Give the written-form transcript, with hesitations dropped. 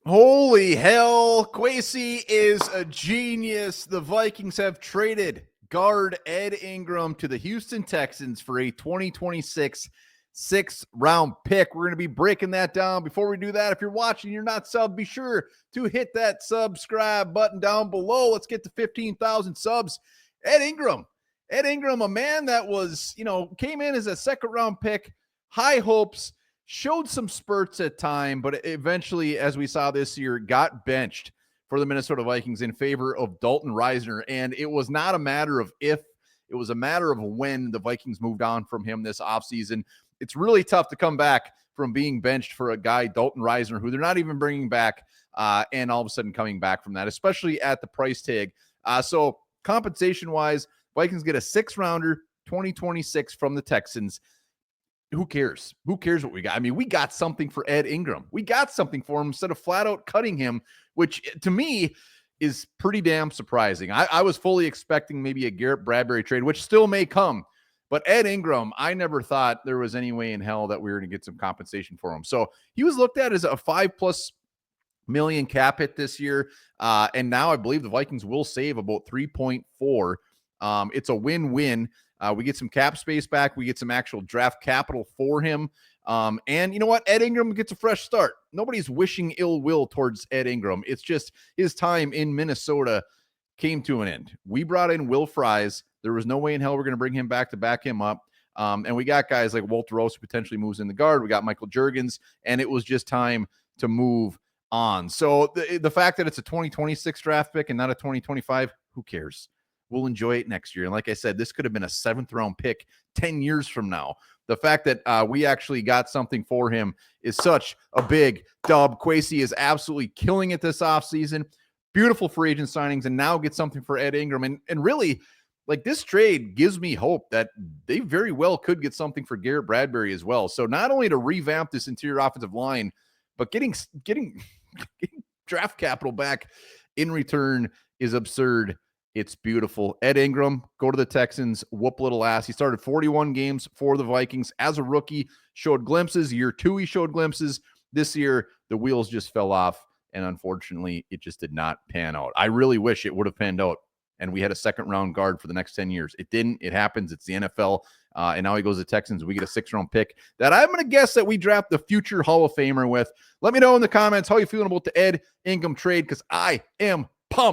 Holy hell, Kwesi is a genius. The Vikings have traded guard Ed Ingram to the Houston Texans for a 2026 sixth-round pick. We're going to be breaking that down. Before we do that, if you're watching, you're not subbed, be sure to hit that subscribe button down below. Let's get to 15,000 subs. Ed Ingram, a man that was, came in as a second-round pick, high hopes, showed some spurts at time, but eventually, as we saw this year, got benched for the Minnesota Vikings in favor of Dalton Risner. And it was not a matter of if, it was a matter of when the Vikings moved on from him this offseason. It's really tough to come back from being benched for a guy, Dalton Risner, who they're not even bringing back, and all of a sudden coming back from that, especially at the price tag. So compensation-wise, Vikings get a sixth-rounder, 2026 from the Texans. Who cares? Who cares what we got? I mean, we got something for Ed Ingram. We got something for him instead of flat out cutting him, which to me is pretty damn surprising. I was fully expecting maybe a Garrett Bradbury trade, which still may come. But Ed Ingram, I never thought there was any way in hell that we were going to get some compensation for him. So he was looked at as a $5+ million cap hit this year. And now I believe the Vikings will save about 3.4. It's a win-win. We get some cap space back. We get some actual draft capital for him. And you know what? Ed Ingram gets a fresh start. Nobody's wishing ill will towards Ed Ingram. It's just his time in Minnesota came to an end. We brought in Will Fries. There was no way in hell we're going to bring him back to back him up. And we got guys like Walter Rose who potentially moves in the guard. We got Michael Juergens, and it was just time to move on. So the fact that it's a 2026 draft pick and not a 2025, who cares? We'll enjoy it next year. And like I said, this could have been a seventh-round pick 10 years from now. The fact that we actually got something for him is such a big dub. Kwesi is absolutely killing it this offseason. Beautiful free agent signings, and now get something for Ed Ingram. And really, like, this trade gives me hope that they very well could get something for Garrett Bradbury as well. So not only to revamp this interior offensive line, but getting draft capital back in return is absurd. It's beautiful. Ed Ingram, go to the Texans, whoop little ass. He started 41 games for the Vikings as a rookie, showed glimpses. Year 2, he showed glimpses. This year, the wheels just fell off, and unfortunately, it just did not pan out. I really wish it would have panned out, and we had a second-round guard for the next 10 years. It didn't. It happens. It's the NFL, and now he goes to the Texans. We get a sixth-round pick that I'm going to guess that we draft the future Hall of Famer with. Let me know in the comments how you feeling about the Ed Ingram trade, because I am pumped.